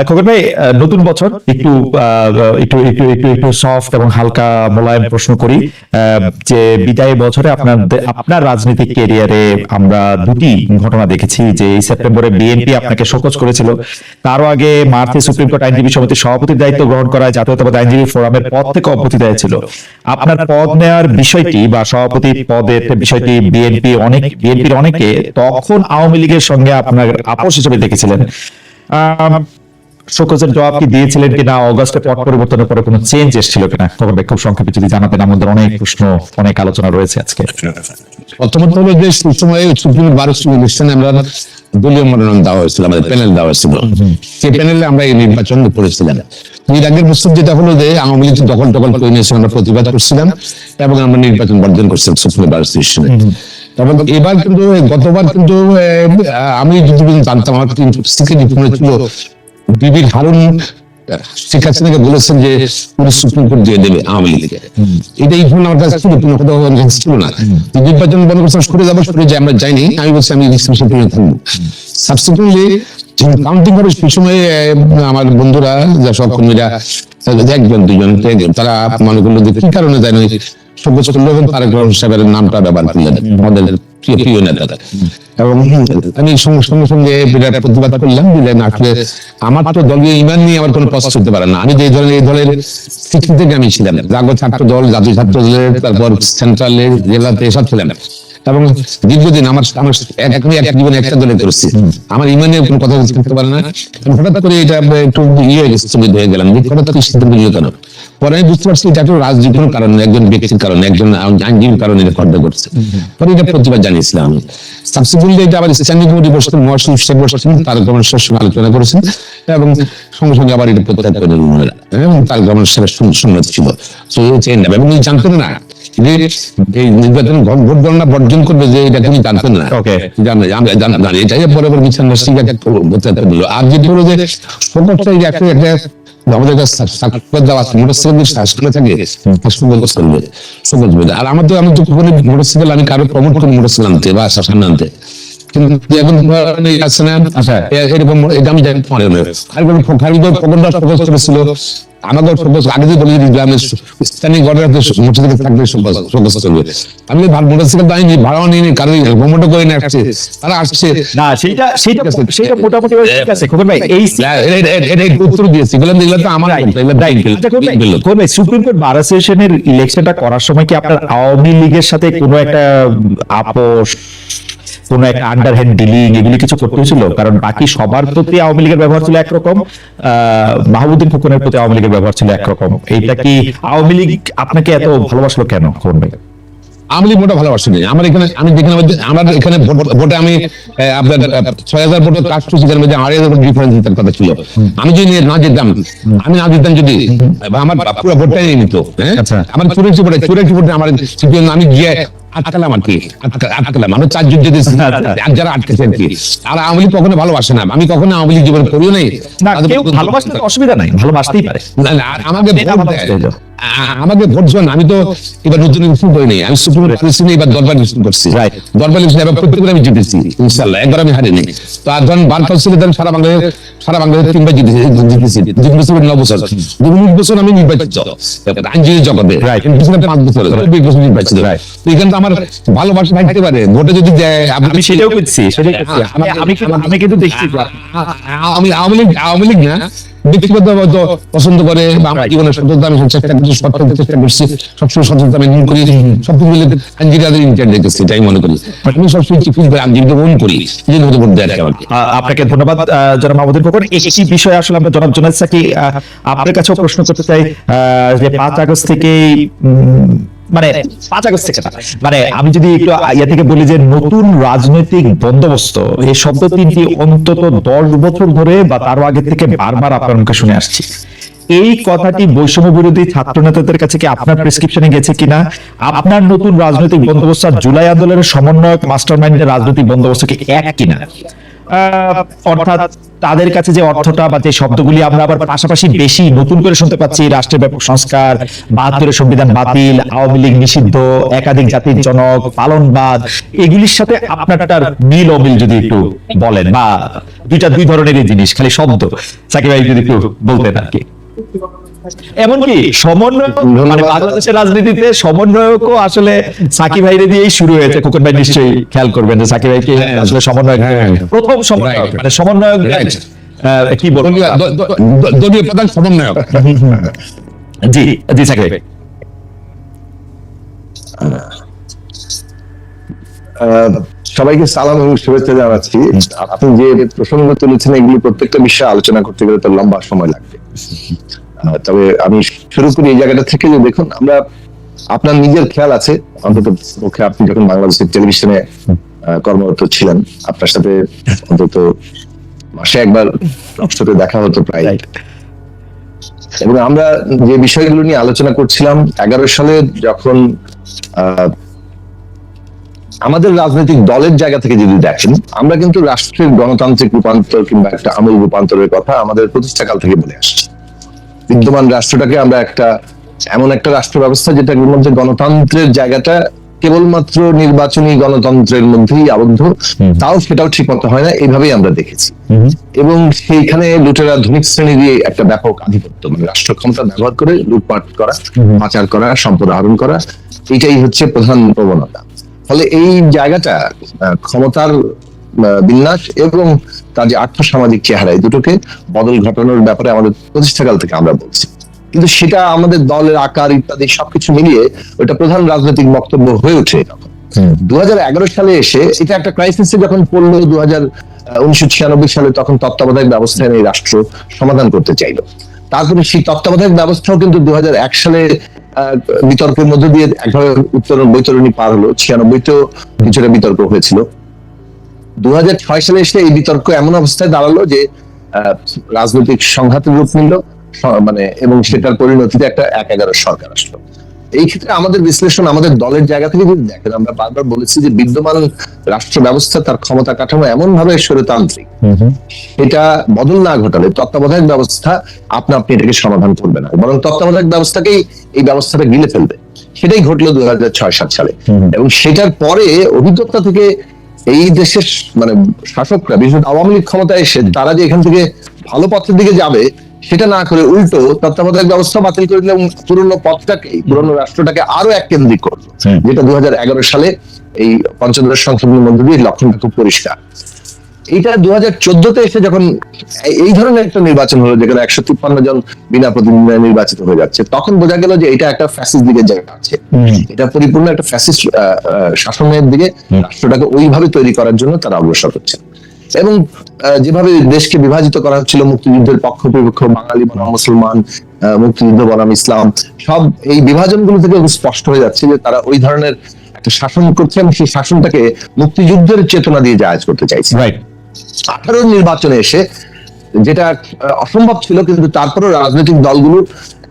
খোকন ভাই, নতুন বছর একটু একটু একটু একটু একটু সফট এবং হালকা মোলায়েম প্রশ্ন করি। যে বিদায় বছরে আপনার রাজনৈতিক ক্যারিয়ারে আমরা দুটি ঘটনা দেখেছি। যে এই সেপ্টেম্বরে বিএনপি আপনাকে শোকজ করেছিল, তারও আগে মার্চে সুপ্রিম কোর্ট আইনজীবী সমিতির সভাপতির দায়িত্ব গ্রহণ করায় জাতীয়তাবাদী আইনজীবী ফোরামের পদ থেকে অব্যাহতি দেওয়া ছিল। আপনার পদ নেওয়ার বিষয়টি বা সভাপতি পদের বিষয়টি বিএনপির অনেকে তখন আওয়ামী লীগের সঙ্গে আপনার আপোষ হিসেবে দেখেছিলেন। শোকজের জবাব কি দিয়েছিলেন কিনা, অগস্টে পট পরিবর্তনের পরে কোনো চেঞ্জ এসেছিল কিনা, খবর খুব সংক্ষেপে যদি জানাতেন। আমাদের অনেক প্রশ্ন, অনেক আলোচনা রয়েছে আজকে। প্রথমত হলো যে সময়ে সুপ্রিম বার অনুষ্ঠানে আমরা দলীয় মনোনয়ন দেওয়া হয়েছিল, আমাদের প্যানেল দেওয়া হয়েছিল, সেই প্যানেলে আমরা এই নির্বাচন করেছিলাম। এর আগের প্রস্তুত যেটা হলো যে আওয়ামী লীগ দখল করে নিয়েছে, আমরা প্রতিবাদ করছিলাম এবং আমরা নির্বাচন বর্জন করছিলাম সুপ্রিম বার অনুষ্ঠানে। এবং এবার কিন্তু গতবার কিন্তু আমি যদি জানতাম, আমার ছিল বিবির হারুন শেখ হাসিনাকে বলেছেন যে পুলিশ সুপ্রিম কোর্ট দিয়ে দেবে আওয়ামী লীগের। এটা এই ফোন আমার কাছে ছিল, ছিল না। নির্বাচন বন্ধ করতে সরে যাই, আমরা যাইনি। আমি বলছি আমি থাকবো। সাবসিকুয়েন্টলি কাউন্টিং করে সেই সময় আমার বন্ধুরা যা সহকর্মীরা একজন দুজন তারা মনে করলো যে কি কারণে জানি সব্যসাচ করলো এবং তারেক রহমান সাহেবের নামটা ব্যবহার করলেন আমাদের প্রিয় নেতা। এবং আমি সঙ্গে সঙ্গে বিরাট প্রতিবাদ করলাম, দিলেন আসলে আমার তো দলীয় ইমান নিয়ে আমার কোনো প্রশ্ন হতে পারে না। আমি যে এই দলের স্বীকৃতি থেকে আমি ছিলাম, জাগো ছাত্র দল, জাতীয় ছাত্র দলের, তারপর সেন্ট্রালের, জেলাতে এসব ছিলাম। এবং দীর্ঘদিন আমার এক জীবনে একটা দলে করেছি, আমার ইমানের কোনো কথা করতে পারে না। হঠাৎ করে এটা একটু হয়ে গেলাম, হঠাৎ করে সিদ্ধান্ত নিল কেন। পরে আমি বুঝতে পারছি এটা একটা রাজনীতির কারণে, একজন ব্যক্তির কারণে, একজন আইনজীবীর কারণে এটা খর্দা করছে। পরে এটা প্রতিবাদ জানিয়েছিলাম আমি। সাবসিকুয়েন্টলি এটা আবার স্ট্যান্ডিং কমিটি বসছেন, মহাসচিব সাহেব বসছেন, তারেক রহমান সাহেবের আলোচনা করেছেন এবং সঙ্গে সঙ্গে আবার এটা প্রত্যাহার করে দিলেন এবং তারেক রহমান সাহেবের সম্মতি ছিল। এবং জানতেন না এই নির্বাচন ভোট গণনা বর্জন করবে, যে এটা তিনি জানতেন না। এটাই পরে মিছান দিল। আর যেটা হলো যে আমাদের আর আমার তো আমি তো মোটরসাইকেল আমি কারো প্রমোট করি মোটরসাইকেল আনতে বা সামনে আনতে, কিন্তু এখন আছে না এরকম এটা আমি জানি করেছিল। আমাদের আগে যে বলি গ্রামের স্থানীয় মোটরসাইকেল থাকবে চলবে। আমি মোটরসাইকেল দাঁড়িয়ে ভাড়াও নিয়ে কারণ প্রমোটও করে নিয়ে আসছে, তারা আসছে না। সেটা মোটামুটি ঠিক আছে খোকন ভাই, এই উত্তর দিয়েছি, এগুলো তো আমার সুপ্রিম কোর্ট বার অ্যাসোসিয়েশনের ইলেকশনটা করার সময় কি আপনার আওয়ামী লীগের সাথে কোনো একটা আপোষ, কোন একটা আন্ডারহ্যান্ড ডিলিং এগুলি কিছু করতে হয়েছিল? কারণ বাকি সবার প্রতি আওয়ামী লীগের ব্যবহার ছিল একরকম, মাহবুদ্দিন খোকনের প্রতি আওয়ামী লীগের ব্যবহার ছিল একরকম। এইটা কি আওয়ামী লীগ আপনাকে এত ভালোবাসলো কেন খোকন ভাই? আওয়ামী লীগ মোটা ভালোবাসি নেই আমার এখানে। আমি যেখানে আমার এখানে ভোটে আমি আপনার ৬,০০০ ভোটের কাস্ট সেখানে মধ্যে ২,৫০০ ভোট ডিফারেন্স জেতার কথা ছিল। আমি যদি না যেতাম যদি আমার পুরো ভোটটাই নিয়ে নিত। আমার চুরাশি ভোটে আমার আমি গিয়ে আটকালাম আর কি, আটকালাম আমরা ৪ জন যেতে যারা আটকেছে আর কি। আর আওয়ামী লীগ কখনো ভালোবাসে না, আমি কখনো আওয়ামী লীগ জীবনে করিও নাই। ভালোবাসতে অসুবিধা নাই, ভালোবাসতেই পারে। আমাকে ভোট দেন, আমি তো এবার নতুন ইলেকশন করি নাই, আমি সুপ্রিম কোর্ট এবার দরবার ইলেকশন করছি। দরবার ইলেকশন এবার প্রত্যেকবার আমি জিতেছি ইনশাআল্লাহ, একবার আমি হারিনি। তো আর ধরেন বার কাউন্সিলে ধরেন সারা বাংলাদেশ 3 বার জিতেছি, 2 বছর 9 বছর 19 বছর আমি নির্বাচিত আইনজীবী জগতে, 5 বছর 20 বছর নির্বাচিত। তো এখানে তো আমার ভালোবাসা থাকতে পারে, ভোটে যদি দেয়। আমি সেটাও করছি, আমি কিন্তু দেখছি আমি আওয়ামী লীগ না ব্যক্তিগত পছন্দ করে বা আমার জীবনের সততা আমি চেষ্টা করছি, সবসময় সততা আমি করি, সবকিছু মিলে আইনজীবীদের ইন্টার দেখেছি, এটাই মনে করি। আমি সবসময় আইনজীবীকে মন করি, এই জন্য ভোট দেয় আমাকে। আপনাকে ধন্যবাদ জনাব মাহবুবুদ্দিন খোকন। এই বিষয়ে আসলে আমরা জনাব জুনায়েদ সাকি আপনার কাছেও প্রশ্ন করতে চাই যে 5 আগস্ট থেকে মানে 5 আগস্ট থেকে মানে আমি যদি একটু ইয়া থেকে বলি যে নতুন রাজনৈতিক বন্দোবস্ত, এই শব্দ তিনটি অন্তত 10 বছর ধরে বা তারও আগে থেকে বারবার আপনার মুখে শুনে আসছি। এই কথাটি বৈষম্য বিরোধী ছাত্র নেতাদের কাছে কি আপনার প্রেসক্রিপশনে গেছে কিনা? আপনার নতুন রাজনৈতিক বন্দোবস্ত জুলাই আন্দোলনের সমন্বয়ক মাস্টারমাইন্ডের রাজনৈতিক বন্দোবস্ত কি এক কিনা? অর্থাৎ তাদের কাছে যে অর্থটা বা যে শব্দগুলি আমরা আবার পাশাপাশি বেশি নতুন করে শুনতে পাচ্ছি, রাষ্ট্রের ব্যাপক সংস্কার, 72 সংবিধান বাতিল, আওয়ামী লীগ নিষিদ্ধ, একাধিক জাতির জনক, পালনবাদ, এগুলির সাথে আপনারটার মিল অমিল যদি একটু বলেন, বা দুই ধরনেরই জিনিস, খালি শব্দ, সাকিব ভাই যদি একটু বলতেন আর কি। এমনকি সমন্বয়, মানে বাংলাদেশের রাজনীতিতে সমন্বয়কও আসলে সাকিব ভাইরে দিয়েই শুরু হয়েছে। খোকন ভাই নিশ্চয়ই খেয়াল করবেন যে সাকিব ভাইকে আসলে সমন্বয়ক, প্রথম সমন্বয়ক, মানে সমন্বয়ক কি বলবো, দলীয় প্রধান সমন্বয়ক। জি জি সাকিব ভাই। সবাইকে সালাম এবং শুভেচ্ছা জানাচ্ছি। আপনি যে প্রসঙ্গ তুলেছেন এগুলি প্রত্যেকটা বিষয়ে আলোচনা করতে গেলে তো লম্বা সময় লাগবে। তবে আমি শুরু করি এই জায়গাটা থেকে, যে দেখুন, আমরা, আপনার নিজের খেয়াল আছে অন্তত পক্ষে, আপনি যখন বাংলাদেশের টেলিভিশনে কর্মরত ছিলেন, আপনার সাথে অন্তত মাসে একবার সাথে দেখা হতো প্রায়। এবং আমরা যে বিষয়গুলো নিয়ে আলোচনা করছিলাম 11 সালে, যখন আমাদের রাজনৈতিক দলের জায়গা থেকে যদি দেখেন, আমরা কিন্তু রাষ্ট্রের গণতান্ত্রিক রূপান্তর কিংবা একটা আমূল রূপান্তরের কথা আমাদের প্রতিষ্ঠাকাল থেকে বলে আসছি। বিদ্যমান রাষ্ট্রটাকে আমরা এমন একটা রাষ্ট্র ব্যবস্থা যেটার মধ্যে গণতন্ত্রের জায়গাটা কেবলমাত্র নির্বাচনী গণতন্ত্রের মধ্যেই আবদ্ধ, সেটাও ঠিক মতো হয় না, এইভাবেই আমরা দেখেছি। এবং সেইখানে লুটেরা ধনিক শ্রেণী দিয়ে একটা ব্যাপক আধিপত্য, মানে রাষ্ট্র ক্ষমতা ব্যবহার করে লুটপাট করা, পাচার করা, সম্পদ আহরণ করা, এটাই হচ্ছে প্রধান প্রবণতা। ফলে এই জায়গাটা ক্ষমতার বিন্যাস এবং তার যে আর্থসামাজিক চেহারা, এই দুটোকে বদল ঘটানোর ব্যাপারে আমাদের প্রতিষ্ঠাকাল থেকে আমরা বলছি। কিন্তু সেটা আমাদের দলের আকার ইত্যাদি সবকিছু মিলিয়ে ওটা প্রধান রাজনৈতিক বক্তব্য হয়ে ওঠে। 2011 সালে এসে এটা একটা ক্রাইসিসে যখন পড়লো, 1996 সালে, তখন তত্ত্বাবধায়ক ব্যবস্থায় এই রাষ্ট্র সমাধান করতে চাইলো। তারপরে সেই তত্ত্বাবধায়ক ব্যবস্থাও কিন্তু 2001 সালে বিতর্কের মধ্যে দিয়ে একভাবে বৈতরণী পার হলো। 96তেও কিছুটা বিতর্ক হয়েছিল। 2006 সালে এসে এই বিতর্ক এমন অবস্থায় দাঁড়ালো যে রাজনৈতিক সংঘাতের রূপ নিল, মানে, এবং সেটার পরিণতিতে একটা 1/11 সরকার আসলো। এই ক্ষেত্রে আমাদের বিশ্লেষণ, আমাদের দলের জায়গা থেকে যদি দেখেন, আমরা বারবার বলেছি যে বিদ্যমান রাষ্ট্র ব্যবস্থা, তার ক্ষমতা কাঠামো এমন ভাবে স্বৈরতান্ত্রিক, এটা বদল না ঘটালে তত্ত্বাবধায়ক ব্যবস্থা আপনি এটাকে সমাধান করবে না, বরং তত্ত্বাবধায়ক ব্যবস্থাকেই এই ব্যবস্থাটা গিলে ফেলবে। সেটাই ঘটলো 2006-07 সালে। এবং সেটার পরে অভিজ্ঞতা থেকে এই দেশের, মানে, শাসকরা, বিশেষ আওয়ামী লীগ ক্ষমতায় এসে তারা যে এখান থেকে ভালো পথের দিকে যাবে সেটা না করে উল্টো তত্ত্বাবধায়ক ব্যবস্থা বাতিল করে দিলে এবং পুরনো পথটাকে, পুরনো রাষ্ট্রটাকে আরো এককেন্দ্রিক করলো, যেটা 2011 সালে এই পঞ্চদশ সংশোধনের মধ্যে দিয়ে লক্ষণটা খুব পরিষ্কার। এইটা 2014-তে এসে যখন এই ধরনের একটা নির্বাচন হলো, যেখানে 153 জন বিনা প্রতিদ্বন্দ্বিতায় নির্বাচিত হয়ে যাচ্ছে, তখন বোঝা গেল যে এটা একটা ফ্যাসিস্ট দিকে যাচ্ছে। এটা পরিপূর্ণ একটা ফ্যাসিস্ট শাসনের দিকে রাষ্ট্রটাকে ওইভাবে তৈরি করার জন্য তারা অগ্রসর হচ্ছে। এবং যেভাবে দেশকে বিভাজিত করা হচ্ছিল, মুক্তিযুদ্ধের পক্ষ বিপক্ষ, বাঙালি বনাম মুসলমান, মুক্তিযুদ্ধ বনাম ইসলাম, সব এই বিভাজনগুলো থেকে স্পষ্ট হয়ে যাচ্ছে যে তারা ওই ধরনের একটা শাসন করছে এবং সেই শাসনটাকে মুক্তিযুদ্ধের চেতনা দিয়ে জায়েজ করতে চাইছে। 18 নির্বাচনে এসে যেটা অসম্ভব ছিল, কিন্তু তারপরেও রাজনৈতিক দলগুলো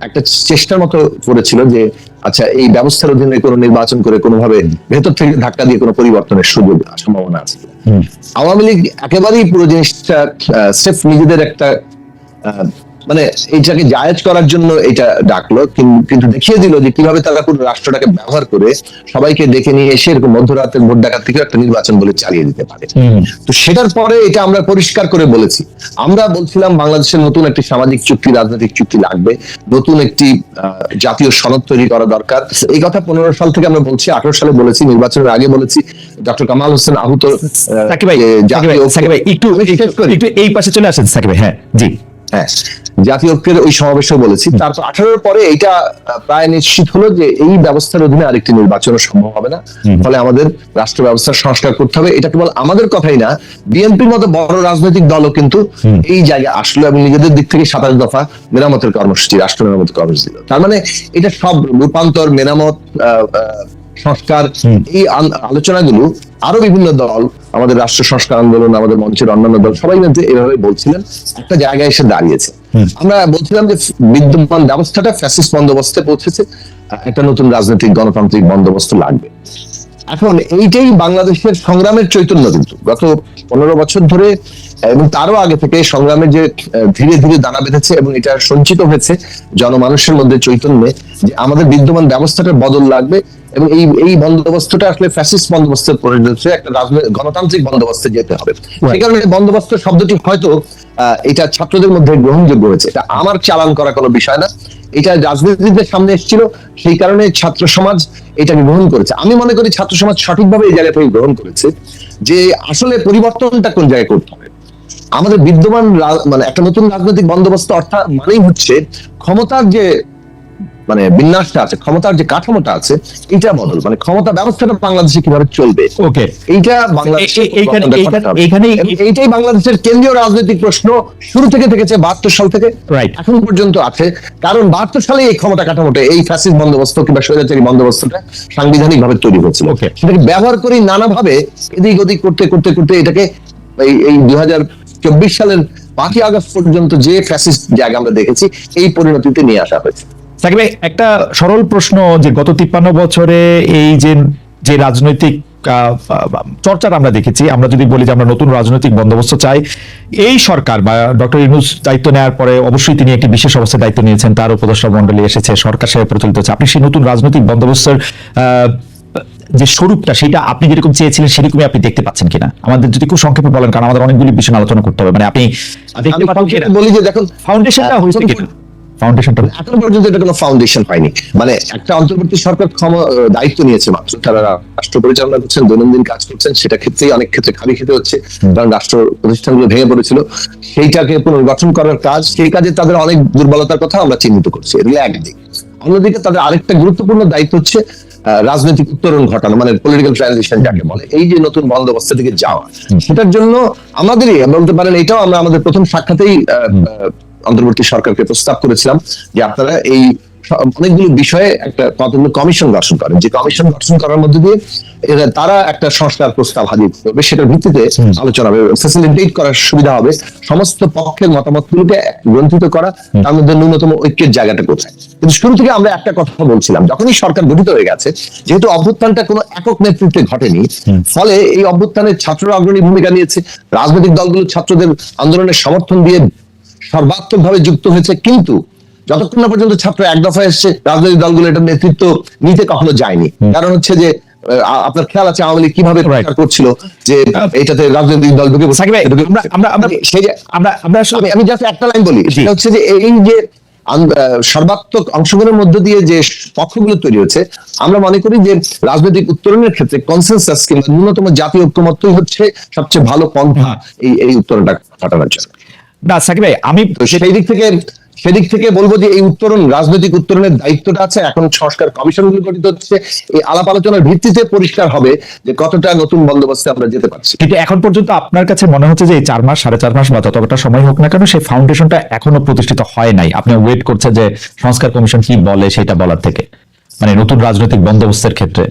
একটা চেষ্টার মতো করেছিল যে আচ্ছা, এই ব্যবস্থার অধীনে কোনো নির্বাচন করে কোনোভাবে ভেতর থেকে ধাক্কা দিয়ে কোনো পরিবর্তনের সুযোগ, সম্ভাবনা আছে। আওয়ামী লীগ একেবারেই পুরো জিনিসটা স্রেফ নিজেদের একটা, মানে, এইটাকে জায়েজ করার জন্য এটা ডাকলো, কিন্তু দেখিয়ে দিল যে কিভাবে তারা পুরো রাষ্ট্রটাকে ব্যবহার করে সবাইকে ডেকে নিয়ে এসে এরকম মধ্যরাতের ভোট ডাকাত থেকে একটা নির্বাচন বলে চালিয়ে দিতে পারে। তো সেটার পরে এটা আমরা পরিষ্কার করে বলেছি। আমরা বলছিলাম বাংলাদেশের নতুন একটি সামাজিক চুক্তি, রাজনৈতিক চুক্তি লাগবে, নতুন একটি জাতীয় সনদ তৈরি করা দরকার। এই কথা 15 সাল থেকে আমরা বলছি, 18 সালে বলেছি, নির্বাচনের আগে বলেছি। ডক্টর কামাল হোসেন আহুত, সাকিব ভাই একটু এই পাশে চলে আসেন সাকিব ভাই। হ্যাঁ, জি, হ্যাঁ, জাতীয় ঐক্যের ওই সমাবেশেও বলেছি। তারপর 18 পরে এটা প্রায় নিশ্চিত হলো যে এই ব্যবস্থার অধীনে আরেকটি নির্বাচনও সম্ভব হবে না। ফলে আমাদের রাষ্ট্র ব্যবস্থার সংস্কার করতে হবে। এটা কেবল আমাদের কথাই না, বিএনপির মতো বড় রাজনৈতিক দলও কিন্তু এই জায়গায় আসলো এবং নিজেদের দিক থেকে 27 দফা মেরামতের কর্মসূচি, রাষ্ট্র মেরামতের কর্মসূচি দিল। তার মানে এটা সব রূপান্তর, মেরামত, সংস্কার, এই আলোচনাগুলো আরো বিভিন্ন দল, আমাদের রাষ্ট্র সংস্কার আন্দোলন, আমাদের মঞ্চের অন্যান্য দল, সবাই মিলে এভাবে বলছিলেন, একটা জায়গায় এসে দাঁড়িয়েছে। আমরা বলছিলাম যে বিদ্যমান ব্যবস্থাটা ফ্যাসিস্ট বন্দোবস্তে পৌঁছেছে, একটা নতুন রাজনৈতিক গণতান্ত্রিক বন্দোবস্ত লাগবে। এখন এইটাই বাংলাদেশের সংগ্রামের চৈতন্য, কিন্তু গত 15 বছর ধরে এবং তারও আগে থেকে সংগ্রামের যে ধীরে ধীরে দানা বেঁধেছে এবং এটা সঞ্চিত হয়েছে জনমানুষের মধ্যে চৈতন্যে, যে আমাদের বিদ্যমান ব্যবস্থাটার বদল লাগবে এবং এই বন্দোবস্তটা আসলে ফ্যাসিস্ট বন্দোবস্তের পরিণত একটা গণতান্ত্রিক বন্দোবস্তে যেতে হবে। সেই কারণে বন্দোবস্ত শব্দটি হয়তো এটা ছাত্রদের মধ্যে গ্রহণযোগ্য হয়েছে। এটা আমার চালান করা কোনো বিষয় না, এটা রাজনীতিদের সামনে এসেছিল, সেই কারণে ছাত্র সমাজ এটাকে গ্রহণ করেছে। আমি মনে করি ছাত্র সমাজ সঠিকভাবে এই জায়গা থেকে গ্রহণ করেছে যে আসলে পরিবর্তনটা কোন জায়গায় করতে হবে। আমাদের বিদ্যমান মানে একটা নতুন রাজনৈতিক বন্দোবস্ত অর্থাৎ মানেই হচ্ছে ক্ষমতার যে মানে বিন্যাসটা আছে, ক্ষমতার যে কাঠামোটা আছে, এটা বদল, মানে ক্ষমতা ব্যবস্থাটা বাংলাদেশে কিভাবে চলবে, ওকে, এইটা এইটাই বাংলাদেশের কেন্দ্রীয় রাজনৈতিক প্রশ্ন শুরু থেকে থেকেছে 72 সাল থেকে রাইট এখন পর্যন্ত আছে। কারণ 72 সালে এই ক্ষমতা কাঠামোটা, এই ফ্যাসিস্ট বন্দোবস্ত কিংবা স্বৈরাচারী বন্দোবস্তটা সাংবিধানিক ভাবে তৈরি হয়েছিল। সেটাকে ব্যবহার করে নানাভাবে এদিক ওদিক করতে করতে করতে এটাকে এই 2024 সালের 5ই আগস্ট পর্যন্ত যে ফ্যাসিস্ট জায়গা আমরা দেখেছি, এই পরিণতিতে নিয়ে আসা হয়েছে। সাকিব ভাই, একটা সরল প্রশ্ন, যে গত 53 বছরে এই যে রাজনৈতিক চর্চাটা আমরা দেখেছি, আমরা যদি বলি যে আমরা নতুন রাজনৈতিক বন্দোবস্ত চাই, এই সরকার বা ডক্টর ইউনূস দায়িত্ব নেওয়ার পরে অবশ্যই তিনি একটি বিশেষ অবস্থায় দায়িত্ব নিয়েছেন, তার উপদেষ্টা মণ্ডলী এসেছে, সরকার সাহেব প্রচলিত হচ্ছে। আপনি সেই নতুন রাজনৈতিক বন্দোবস্তের যে স্বরূপটা, সেটা আপনি যেরকম চেয়েছিলেন সেরকমই আপনি দেখতে পাচ্ছেন কিনা, আমাদের যদি খুব সংক্ষেপে বলেন, কারণ আমাদের অনেকগুলি বিষয় আলোচনা করতে হবে। মানে আপনি দেখতে পাচ্ছেন কিনা, বলি যে দেখুন ফাউন্ডেশনটা হয়েছে কিনা, ফাউন্ডেশনটা এখন পর্যন্ত এটা কোনো ফাউন্ডেশন হয়নি। মানে একটা অন্তর্বর্তী সরকার দায়িত্ব নিয়েছে মাত্র, তারা রাষ্ট্র পরিচালনা করছেন, দৈনন্দিন কাজ করছেন, সেটা ক্ষেত্রেই অনেক ক্ষেত্রে খালি খেতে হচ্ছে, কারণ রাষ্ট্র প্রতিষ্ঠানগুলো ভেঙে পড়েছিল। সেইটাকে পুনর্গঠন করার কাজ, সেই কাজে তাদের অনেক দুর্বলতার কথা আমরা চিহ্নিত করছি, এগুলো একদিক। অন্যদিকে তাদের আরেকটা গুরুত্বপূর্ণ দায়িত্ব হচ্ছে রাজনৈতিক উত্তরণ ঘটানো, মানে পলিটিক্যাল ট্রানজিশন যাকে বলে, এই যে নতুন বন্দোবস্ত থেকে যাওয়া, সেটার জন্য আমাদেরই বলতে পারেন, এটাও আমরা আমাদের প্রথম সাক্ষাতেই অন্তর্বর্তী সরকারকে প্রস্তাব করেছিলাম যে আপনারা এই অনেকগুলো বিষয়ে একটা কতগুলো কমিশন গঠন করেন, যে কমিশন গঠন করার মধ্যে দিয়ে তারা একটা সংস্কার প্রস্তাব হাজির করবে, সেটার ভিত্তিতে আলোচনা হবে, ফ্যাসিলিটেট করার সুবিধা হবে, সমস্ত পক্ষের মতামতগুলোকে গ্রন্থিত করা, তার মধ্যে ন্যূনতম ঐক্যের জায়গাটা কোথায়। কিন্তু শুরু থেকে আমরা একটা কথা বলছিলাম, যখনই সরকার গঠিত হয়ে গেছে, যেহেতু অভ্যুত্থানটা কোনো একক নেতৃত্বে ঘটেনি, ফলে এই অভ্যুত্থানে ছাত্ররা অগ্রণী ভূমিকা নিয়েছে, রাজনৈতিক দলগুলো ছাত্রদের আন্দোলনের সমর্থন দিয়ে সর্বাত্মকভাবে যুক্ত হয়েছে, কিন্তু যতক্ষণ না পর্যন্ত ছাত্র এক দফায় এসছে, রাজনৈতিক দলগুলো এটা নেতৃত্ব নিতে কখনো যায়নি। কারণ হচ্ছে যে আপনার খেয়াল আছে আওয়ামী লীগ কিভাবে প্রচার করছিল যে এটাতে রাজনৈতিক দল ঢুকে। আমি জাস্ট একটা লাইন বলি, সেটা হচ্ছে যে এই যে সর্বাত্মক অংশগ্রহণের মধ্য দিয়ে যে পক্ষগুলো তৈরি হচ্ছে, আমরা মনে করি যে রাজনৈতিক উত্তরণের ক্ষেত্রে কনসেনসাস কিংবা ন্যূনতম জাতীয় ঐক্যমত্যই হচ্ছে সবচেয়ে ভালো পন্থা এই উত্তরণটা ঘটানোর জন্য। না সাকিব ভাই, আমি সেদিক থেকে বলবো যে এই উত্তরণ, রাজনৈতিক উত্তরণের দায়িত্বটা আছে, এখন সংস্কার কমিশনগুলো গঠিত হচ্ছে, এই আলাপ আলোচনার ভিত্তিতে পরিষ্কার হবে যে কতটা নতুন বন্দোবস্তে আমরা যেতে পারছি। কিন্তু এখন পর্যন্ত আপনার কাছে মনে হচ্ছে যে এই 4 মাস 4.5 মাস বা ততটা সময় হোক না কেন, সেই ফাউন্ডেশনটা এখনো প্রতিষ্ঠিত হয় নাই, আপনি ওয়েট করছেন যে সংস্কার কমিশন কি বলে সেটা বলার থেকে, মানে নতুন রাজনৈতিক বন্দোবস্তের ক্ষেত্রে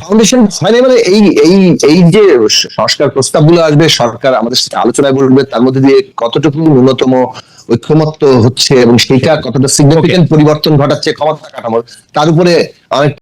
ফাউন্ডেশন হয় না, মানে এই যে সংস্কার প্রস্তাবগুলো আসবে, সরকার আমাদের সাথে আলোচনায় বলবে, তার মধ্যে দিয়ে কতটুকু ন্যূনতম ঐক্যমত্য হচ্ছে এবং সেইটা কতটা সিগনিফিকেন্ট পরিবর্তন ঘটাচ্ছে ক্ষমতা কাঠামোর, তার উপরে অনেক